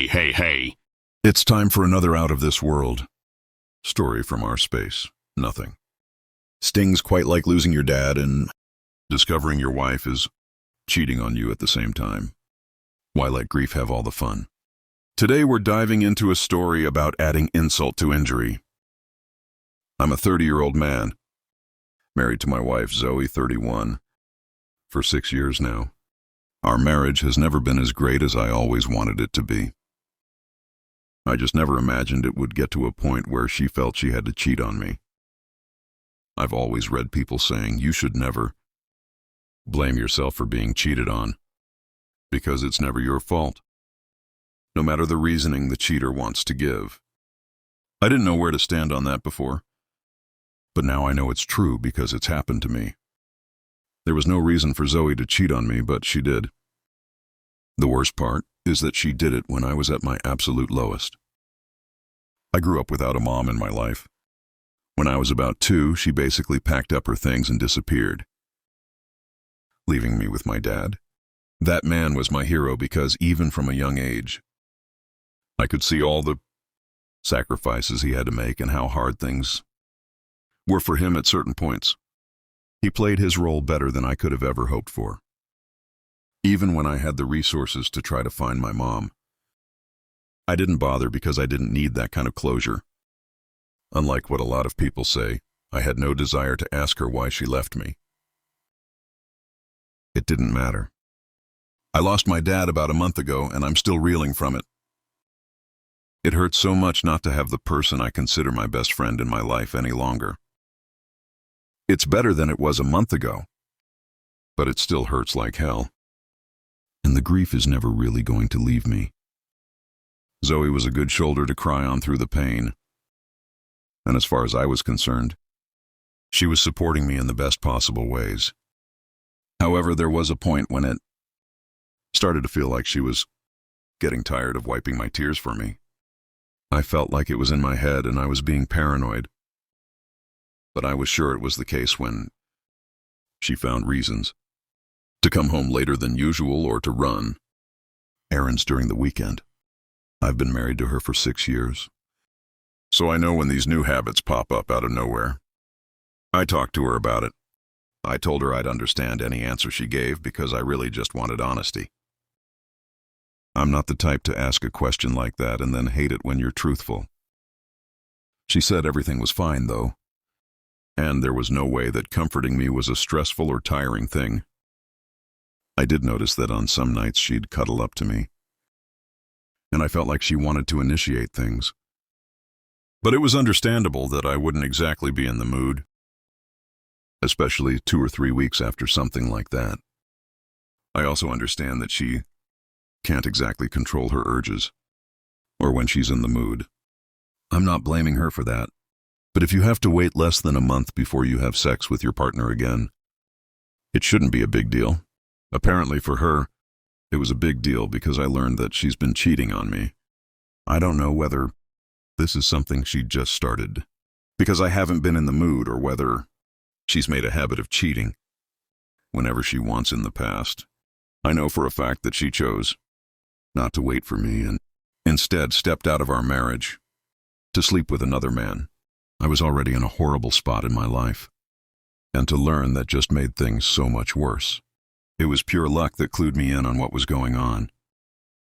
Hey. It's time for another Out of This World story from our space. Nothing stings quite like losing your dad and discovering your wife is cheating on you at the same time. Why let grief have all the fun? Today we're diving into a story about adding insult to injury. I'm a 30-year-old man, married to my wife Zoe, 31, for 6 years now. Our marriage has never been as great as I always wanted it to be. I just never imagined it would get to a point where she felt she had to cheat on me. I've always read people saying you should never blame yourself for being cheated on, because it's never your fault, no matter the reasoning the cheater wants to give. I didn't know where to stand on that before, but now I know it's true because it's happened to me. There was no reason for Zoe to cheat on me, but she did. The worst part is that she did it when I was at my absolute lowest. I grew up without a mom in my life. When I was about 2, she basically packed up her things and disappeared, leaving me with my dad. That man was my hero because even from a young age, I could see all the sacrifices he had to make and how hard things were for him at certain points. He played his role better than I could have ever hoped for. Even when I had the resources to try to find my mom, I didn't bother because I didn't need that kind of closure. Unlike what a lot of people say, I had no desire to ask her why she left me. It didn't matter. I lost my dad about a month ago, and I'm still reeling from it. It hurts so much not to have the person I consider my best friend in my life any longer. It's better than it was a month ago, but it still hurts like hell. And the grief is never really going to leave me. Zoe was a good shoulder to cry on through the pain. And as far as I was concerned, she was supporting me in the best possible ways. However, there was a point when it started to feel like she was getting tired of wiping my tears for me. I felt like it was in my head and I was being paranoid. But I was sure it was the case when she found reasons to come home later than usual or to run errands during the weekend. I've been married to her for 6 years, so I know when these new habits pop up out of nowhere. I talked to her about it. I told her I'd understand any answer she gave because I really just wanted honesty. I'm not the type to ask a question like that and then hate it when you're truthful. She said everything was fine, though, and there was no way that comforting me was a stressful or tiring thing. I did notice that on some nights she'd cuddle up to me, and I felt like she wanted to initiate things. But it was understandable that I wouldn't exactly be in the mood, especially 2 or 3 weeks after something like that. I also understand that she can't exactly control her urges, or when she's in the mood. I'm not blaming her for that. But if you have to wait less than a month before you have sex with your partner again, it shouldn't be a big deal. Apparently for her, it was a big deal because I learned that she's been cheating on me. I don't know whether this is something she just started because I haven't been in the mood, or whether she's made a habit of cheating whenever she wants in the past. I know for a fact that she chose not to wait for me and instead stepped out of our marriage to sleep with another man. I was already in a horrible spot in my life, and to learn that just made things so much worse. It was pure luck that clued me in on what was going on.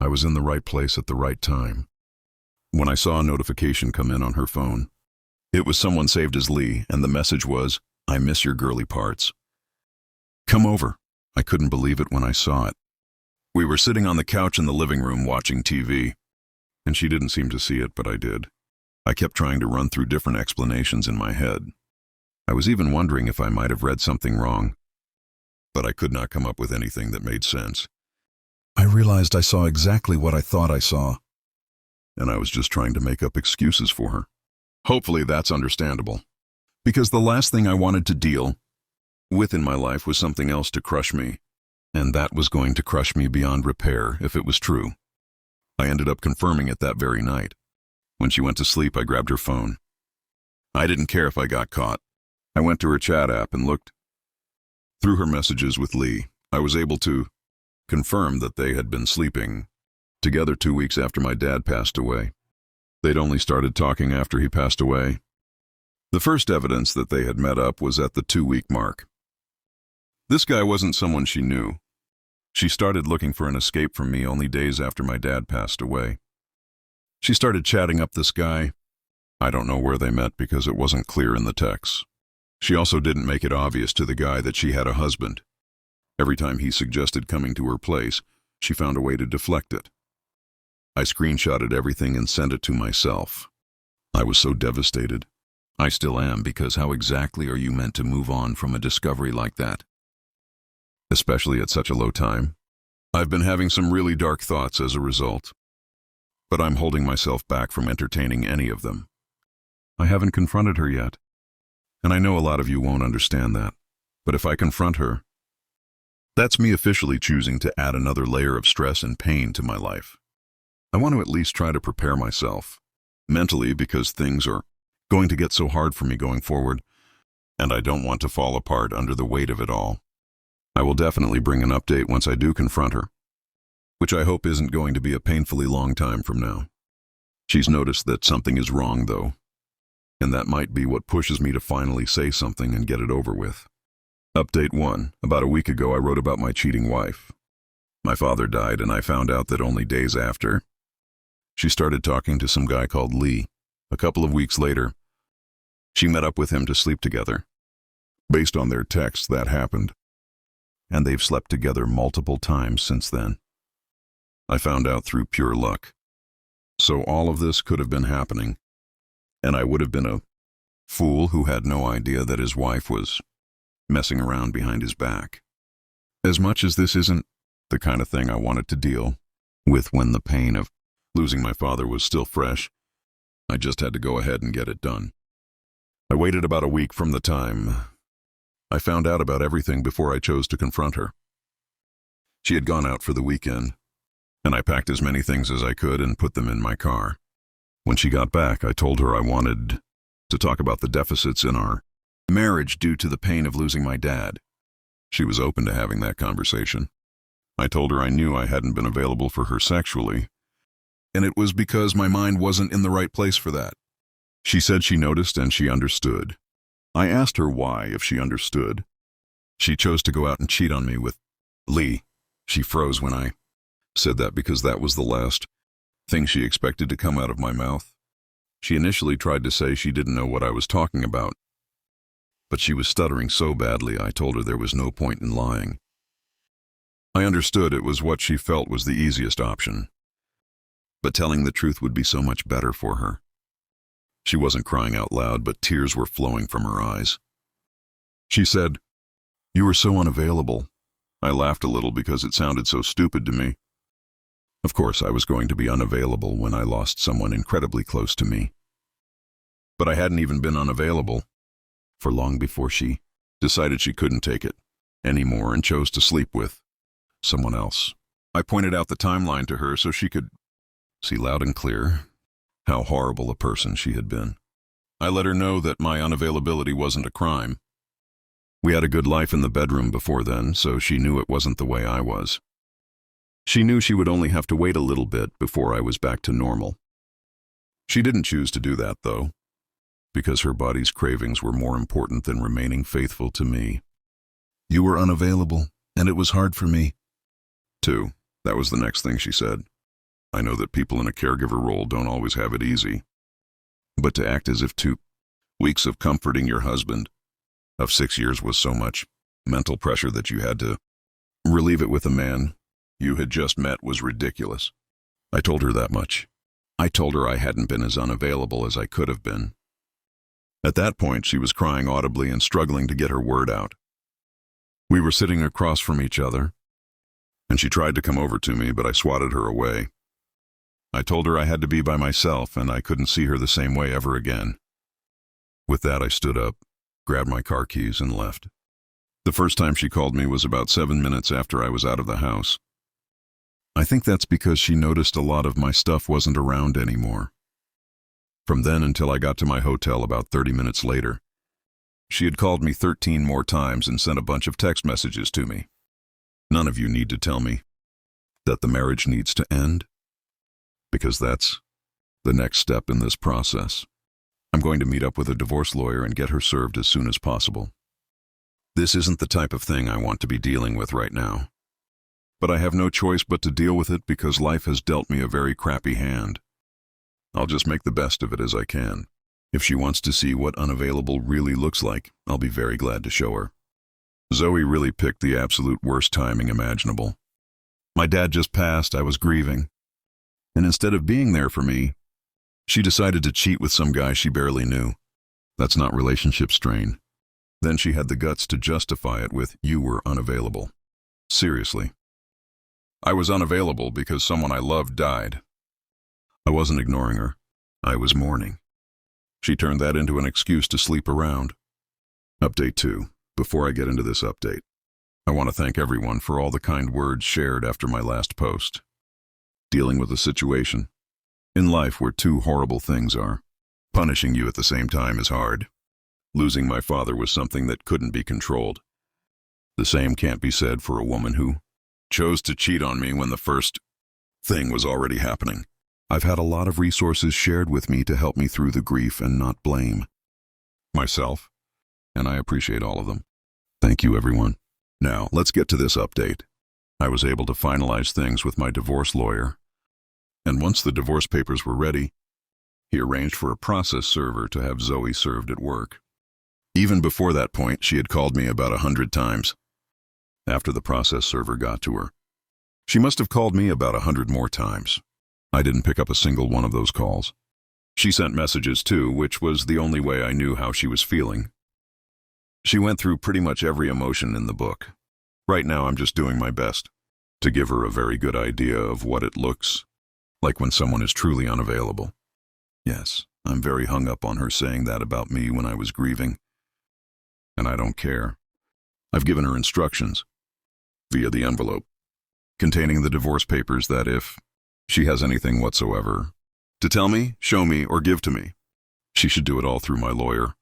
I was in the right place at the right time. When I saw a notification come in on her phone, it was someone saved as Lee, and the message was, "I miss your girly parts. Come over." I couldn't believe it when I saw it. We were sitting on the couch in the living room watching TV, and she didn't seem to see it, but I did. I kept trying to run through different explanations in my head. I was even wondering if I might have read something wrong, but I could not come up with anything that made sense. I realized I saw exactly what I thought I saw, and I was just trying to make up excuses for her. Hopefully that's understandable, because the last thing I wanted to deal with in my life was something else to crush me, and that was going to crush me beyond repair if it was true. I ended up confirming it that very night. When she went to sleep, I grabbed her phone. I didn't care if I got caught. I went to her chat app and looked through her messages with Lee. I was able to confirm that they had been sleeping together 2 weeks after my dad passed away. They'd only started talking after he passed away. The first evidence that they had met up was at the 2-week mark. This guy wasn't someone she knew. She started looking for an escape from me only days after my dad passed away. She started chatting up this guy. I don't know where they met because it wasn't clear in the texts. She also didn't make it obvious to the guy that she had a husband. Every time he suggested coming to her place, she found a way to deflect it. I screenshotted everything and sent it to myself. I was so devastated. I still am, because how exactly are you meant to move on from a discovery like that? Especially at such a low time. I've been having some really dark thoughts as a result, but I'm holding myself back from entertaining any of them. I haven't confronted her yet, and I know a lot of you won't understand that, but if I confront her, that's me officially choosing to add another layer of stress and pain to my life. I want to at least try to prepare myself mentally, because things are going to get so hard for me going forward, and I don't want to fall apart under the weight of it all. I will definitely bring an update once I do confront her, which I hope isn't going to be a painfully long time from now. She's noticed that something is wrong, though, and that might be what pushes me to finally say something and get it over with. Update 1. About a week ago, I wrote about my cheating wife. My father died, and I found out that only days after. She started talking to some guy called Lee. A couple of weeks later, she met up with him to sleep together. Based on their texts, that happened, and they've slept together multiple times since then. I found out through pure luck. So all of this could have been happening, and I would have been a fool who had no idea that his wife was messing around behind his back. As much as this isn't the kind of thing I wanted to deal with when the pain of losing my father was still fresh, I just had to go ahead and get it done. I waited about a week from the time I found out about everything before I chose to confront her. She had gone out for the weekend, and I packed as many things as I could and put them in my car. When she got back, I told her I wanted to talk about the deficits in our marriage due to the pain of losing my dad. She was open to having that conversation. I told her I knew I hadn't been available for her sexually, and it was because my mind wasn't in the right place for that. She said she noticed and she understood. I asked her why, if she understood. She chose to go out and cheat on me with Lee. She froze when I said that because that was the last thing she expected to come out of my mouth. She initially tried to say she didn't know what I was talking about, but she was stuttering so badly I told her there was no point in lying. I understood it was what she felt was the easiest option, but telling the truth would be so much better for her. She wasn't crying out loud, but tears were flowing from her eyes. She said, "You were so unavailable." I laughed a little because it sounded so stupid to me. Of course, I was going to be unavailable when I lost someone incredibly close to me. But I hadn't even been unavailable for long before she decided she couldn't take it anymore and chose to sleep with someone else. I pointed out the timeline to her so she could see loud and clear how horrible a person she had been. I let her know that my unavailability wasn't a crime. We had a good life in the bedroom before then, so she knew it wasn't the way I was. She knew she would only have to wait a little bit before I was back to normal. She didn't choose to do that, though, because her body's cravings were more important than remaining faithful to me. "You were unavailable, and it was hard for me, too." That was the next thing she said. I know that people in a caregiver role don't always have it easy, but to act as if 2 weeks of comforting your husband of 6 years was so much mental pressure that you had to relieve it with a man you had just met was ridiculous. I told her that much. I told her I hadn't been as unavailable as I could have been. At that point, she was crying audibly and struggling to get her word out. We were sitting across from each other, and she tried to come over to me, but I swatted her away. I told her I had to be by myself and I couldn't see her the same way ever again. With that, I stood up, grabbed my car keys, and left. The first time she called me was about 7 minutes after I was out of the house. I think that's because she noticed a lot of my stuff wasn't around anymore. From then until I got to my hotel about 30 minutes later, she had called me 13 more times and sent a bunch of text messages to me. None of you need to tell me that the marriage needs to end. because that's the next step in this process. I'm going to meet up with a divorce lawyer and get her served as soon as possible. This isn't the type of thing I want to be dealing with right now. But I have no choice but to deal with it because life has dealt me a very crappy hand. I'll just make the best of it as I can. If she wants to see what unavailable really looks like, I'll be very glad to show her. Zoe really picked the absolute worst timing imaginable. My dad just passed, I was grieving. And instead of being there for me, she decided to cheat with some guy she barely knew. That's not relationship strain. Then she had the guts to justify it with, "You were unavailable." Seriously. I was unavailable because someone I loved died. I wasn't ignoring her. I was mourning. She turned that into an excuse to sleep around. Update 2. Before I get into this update, I want to thank everyone for all the kind words shared after my last post. Dealing with a situation in life where two horrible things are. Punishing you at the same time is hard. Losing my father was something that couldn't be controlled. The same can't be said for a woman who chose to cheat on me when the first thing was already happening. I've had a lot of resources shared with me to help me through the grief and not blame myself, and I appreciate all of them. Thank you, everyone. Now, let's get to this update. I was able to finalize things with my divorce lawyer, and once the divorce papers were ready, he arranged for a process server to have Zoe served at work. Even before that point, she had called me about 100 times. After the process server got to her, she must have called me about 100 more times. I didn't pick up a single one of those calls. She sent messages too, which was the only way I knew how she was feeling. She went through pretty much every emotion in the book. Right now, I'm just doing my best to give her a very good idea of what it looks like when someone is truly unavailable. Yes, I'm very hung up on her saying that about me when I was grieving. And I don't care. I've given her instructions via the envelope containing the divorce papers that if she has anything whatsoever to tell me, show me, or give to me, she should do it all through my lawyer.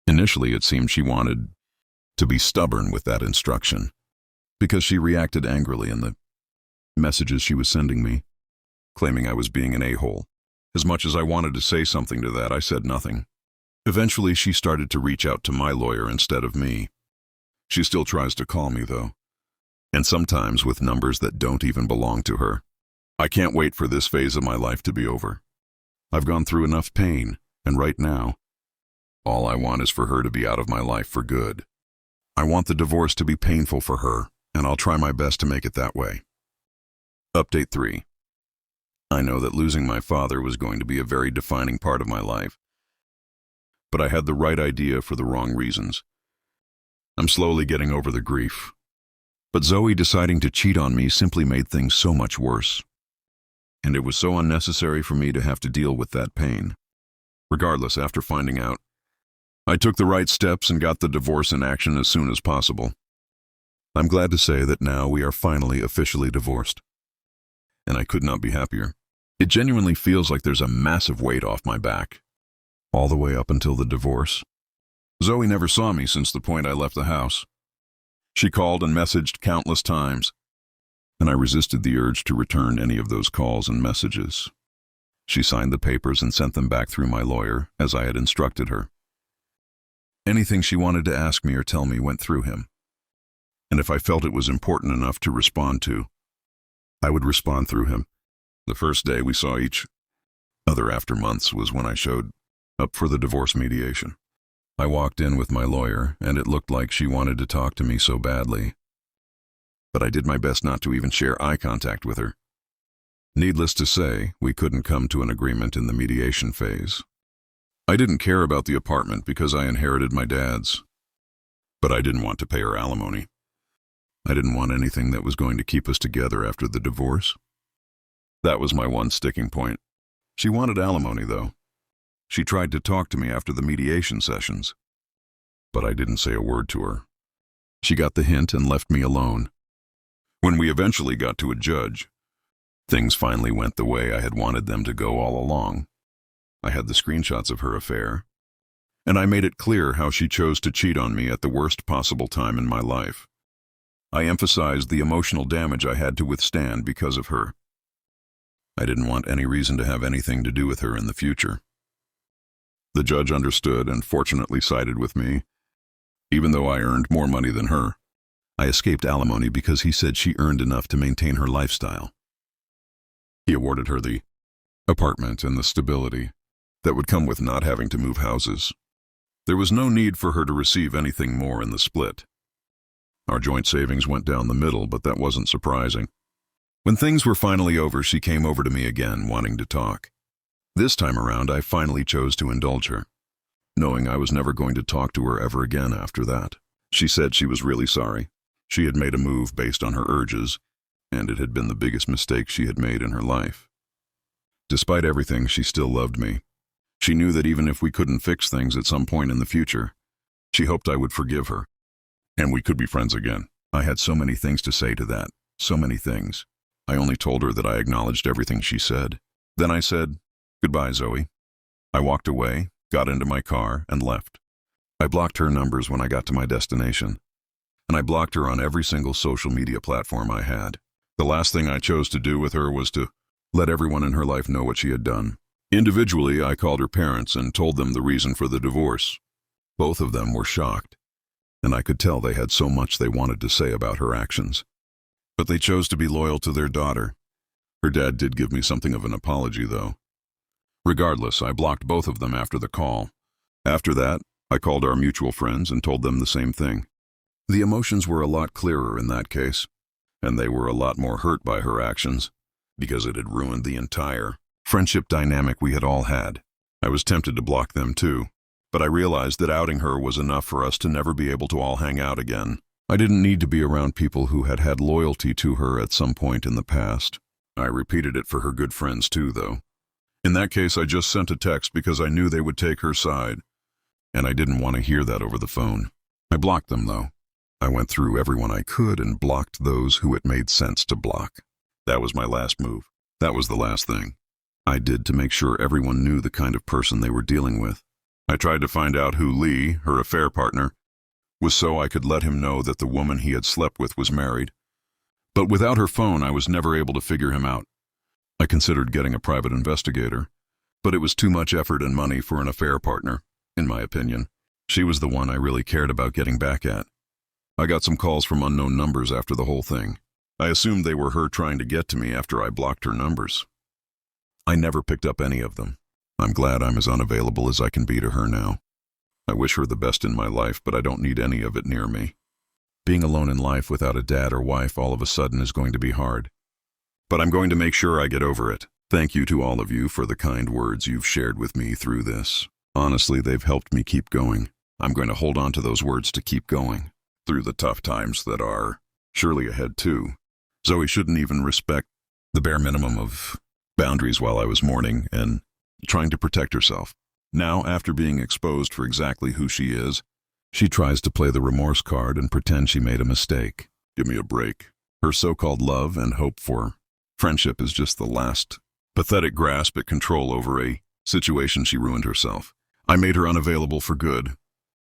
Initially, it seemed she wanted to be stubborn with that instruction because she reacted angrily in the messages she was sending me, claiming I was being an a-hole. As much as I wanted to say something to that, I said nothing. Eventually, she started to reach out to my lawyer instead of me. She still tries to call me, though, and sometimes with numbers that don't even belong to her. I can't wait for this phase of my life to be over. I've gone through enough pain, and right now, all I want is for her to be out of my life for good. I want the divorce to be painful for her, and I'll try my best to make it that way. Update 3. I know that losing my father was going to be a very defining part of my life, but I had the right idea for the wrong reasons. I'm slowly getting over the grief, but Zoe deciding to cheat on me simply made things so much worse. And it was so unnecessary for me to have to deal with that pain. Regardless, after finding out, I took the right steps and got the divorce in action as soon as possible. I'm glad to say that now we are finally officially divorced. And I could not be happier. It genuinely feels like there's a massive weight off my back. All the way up until the divorce. Zoe never saw me since the point I left the house. She called and messaged countless times, and I resisted the urge to return any of those calls and messages. She signed the papers and sent them back through my lawyer, as I had instructed her. Anything she wanted to ask me or tell me went through him, and if I felt it was important enough to respond to, I would respond through him. The first day we saw each other after months was when I showed up for the divorce mediation. I walked in with my lawyer, and it looked like she wanted to talk to me so badly. But I did my best not to even share eye contact with her. Needless to say, we couldn't come to an agreement in the mediation phase. I didn't care about the apartment because I inherited my dad's, but I didn't want to pay her alimony. I didn't want anything that was going to keep us together after the divorce. That was my one sticking point. She wanted alimony, though. She tried to talk to me after the mediation sessions, but I didn't say a word to her. She got the hint and left me alone. When we eventually got to a judge, things finally went the way I had wanted them to go all along. I had the screenshots of her affair, and I made it clear how she chose to cheat on me at the worst possible time in my life. I emphasized the emotional damage I had to withstand because of her. I didn't want any reason to have anything to do with her in the future. The judge understood and fortunately sided with me, even though I earned more money than her. I escaped alimony because he said she earned enough to maintain her lifestyle. He awarded her the apartment and the stability that would come with not having to move houses. There was no need for her to receive anything more in the split. Our joint savings went down the middle, but that wasn't surprising. When things were finally over, she came over to me again, wanting to talk. This time around, I finally chose to indulge her, knowing I was never going to talk to her ever again after that. She said she was really sorry. She had made a move based on her urges, and it had been the biggest mistake she had made in her life. Despite everything, she still loved me. She knew that even if we couldn't fix things at some point in the future, she hoped I would forgive her, and we could be friends again. I had so many things to say to that, so many things. I only told her that I acknowledged everything she said. Then I said, "Goodbye, Zoe." I walked away, got into my car, and left. I blocked her numbers when I got to my destination, and I blocked her on every single social media platform I had. The last thing I chose to do with her was to let everyone in her life know what she had done. Individually, I called her parents and told them the reason for the divorce. Both of them were shocked, and I could tell they had so much they wanted to say about her actions. But they chose to be loyal to their daughter. Her dad did give me something of an apology, though. Regardless, I blocked both of them after the call. After that, I called our mutual friends and told them the same thing. The emotions were a lot clearer in that case, and they were a lot more hurt by her actions, because it had ruined the entire friendship dynamic we had all had. I was tempted to block them too, but I realized that outing her was enough for us to never be able to all hang out again. I didn't need to be around people who had had loyalty to her at some point in the past. I repeated it for her good friends too, though. In that case, I just sent a text because I knew they would take her side, and I didn't want to hear that over the phone. I blocked them, though. I went through everyone I could and blocked those who it made sense to block. That was my last move. That was the last thing I did to make sure everyone knew the kind of person they were dealing with. I tried to find out who Lee, her affair partner, was so I could let him know that the woman he had slept with was married. But without her phone, I was never able to figure him out. I considered getting a private investigator, but it was too much effort and money for an affair partner, in my opinion. She was the one I really cared about getting back at. I got some calls from unknown numbers after the whole thing. I assumed they were her trying to get to me after I blocked her numbers. I never picked up any of them. I'm glad I'm as unavailable as I can be to her now. I wish her the best in my life, but I don't need any of it near me. Being alone in life without a dad or wife all of a sudden is going to be hard. But I'm going to make sure I get over it. Thank you to all of you for the kind words you've shared with me through this. Honestly, they've helped me keep going. I'm going to hold on to those words to keep going through the tough times that are surely ahead too. Zoe shouldn't even respect the bare minimum of boundaries while I was mourning and trying to protect herself. Now, after being exposed for exactly who she is, she tries to play the remorse card and pretend she made a mistake. Give me a break. Her so-called love and hope for friendship is just the last pathetic grasp at control over a situation she ruined herself. I made her unavailable for good,